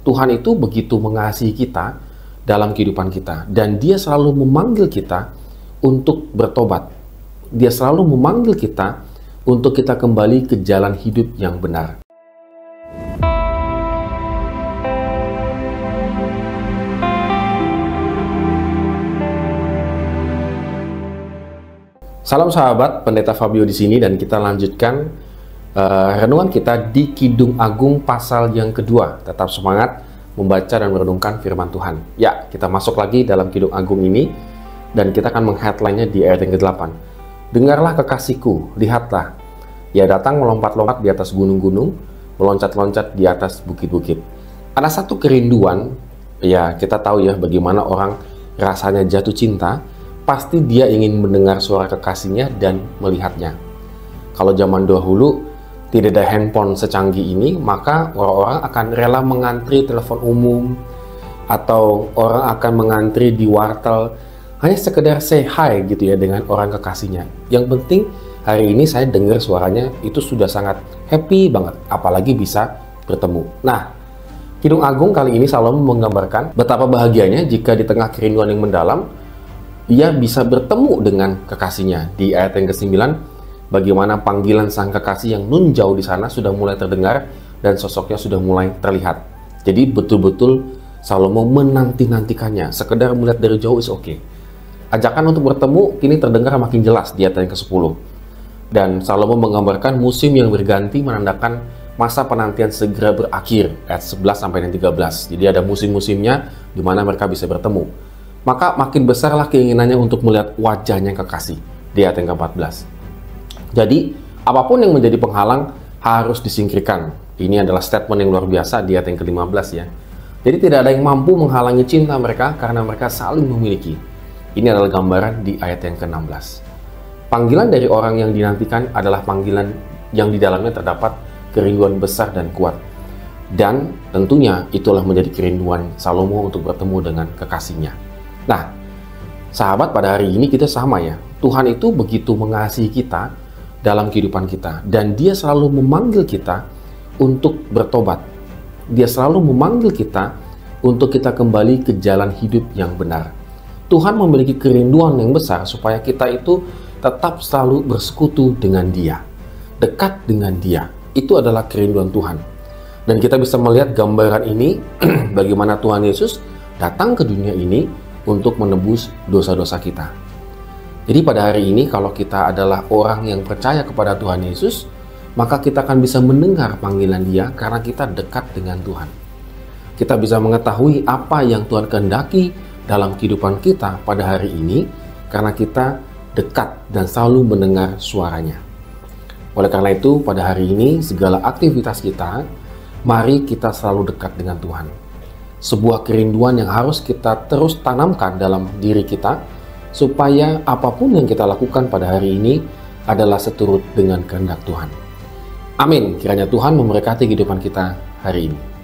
Tuhan itu begitu mengasihi kita dalam kehidupan kita, dan Dia selalu memanggil kita untuk bertobat. Dia selalu memanggil kita untuk kita kembali ke jalan hidup yang benar. Salam sahabat, Pendeta Fabio di sini, dan kita lanjutkan renungan kita di Kidung Agung pasal yang kedua. Tetap semangat membaca dan merenungkan firman Tuhan. Ya, kita masuk lagi dalam Kidung Agung ini, dan kita akan meng-headline-nya di ayat yang ke-8. Dengarlah kekasihku, lihatlah, ia datang melompat-lompat di atas gunung-gunung, meloncat-loncat di atas bukit-bukit. Ada satu kerinduan, ya kita tahu ya bagaimana orang rasanya jatuh cinta, pasti dia ingin mendengar suara kekasihnya dan melihatnya. Kalau zaman dahulu tidak ada handphone secanggih ini, maka orang-orang akan rela mengantri telepon umum, atau orang akan mengantri di wartel hanya sekedar say hi gitu ya dengan orang kekasihnya. Yang penting hari ini saya dengar suaranya, itu sudah sangat happy banget, apalagi bisa bertemu. Nah, Kidung Agung kali ini Salomo menggambarkan betapa bahagianya jika di tengah kerinduan yang mendalam ia bisa bertemu dengan kekasihnya. Di ayat yang ke-9, bagaimana panggilan sang kekasih yang nun jauh di sana sudah mulai terdengar dan sosoknya sudah mulai terlihat. Jadi betul-betul Salomo menanti-nantikannya. Sekedar melihat dari jauh is okay. Ajakan untuk bertemu kini terdengar makin jelas di ayat yang ke-10. Dan Salomo menggambarkan musim yang berganti menandakan masa penantian segera berakhir. Ayat 11 sampai 13. Jadi ada musim-musimnya di mana mereka bisa bertemu. Maka makin besarlah keinginannya untuk melihat wajahnya kekasih di ayat yang ke-14. Jadi, apapun yang menjadi penghalang harus disingkirkan. Ini adalah statement yang luar biasa di ayat yang ke-15 ya. Jadi tidak ada yang mampu menghalangi cinta mereka karena mereka saling memiliki. Ini adalah gambaran di ayat yang ke-16. Panggilan dari orang yang dinantikan adalah panggilan yang di dalamnya terdapat kerinduan besar dan kuat. Dan tentunya itulah menjadi kerinduan Salomo untuk bertemu dengan kekasihnya. Nah, sahabat, pada hari ini kita sama ya. Tuhan itu begitu mengasihi kita dalam kehidupan kita, dan Dia selalu memanggil kita untuk bertobat. Dia selalu memanggil kita untuk kita kembali ke jalan hidup yang benar. Tuhan memiliki kerinduan yang besar supaya kita itu tetap selalu bersekutu dengan Dia, dekat dengan Dia. Itu adalah kerinduan Tuhan. Dan kita bisa melihat gambaran ini bagaimana Tuhan Yesus datang ke dunia ini untuk menebus dosa-dosa kita. Jadi pada hari ini kalau kita adalah orang yang percaya kepada Tuhan Yesus, maka kita akan bisa mendengar panggilan Dia karena kita dekat dengan Tuhan. Kita bisa mengetahui apa yang Tuhan kehendaki dalam kehidupan kita pada hari ini karena kita dekat dan selalu mendengar suaranya. Oleh karena itu, pada hari ini segala aktivitas kita, mari kita selalu dekat dengan Tuhan. Sebuah kerinduan yang harus kita terus tanamkan dalam diri kita, supaya apapun yang kita lakukan pada hari ini adalah seturut dengan kehendak Tuhan. Amin. Kiranya Tuhan memberkati kehidupan kita hari ini.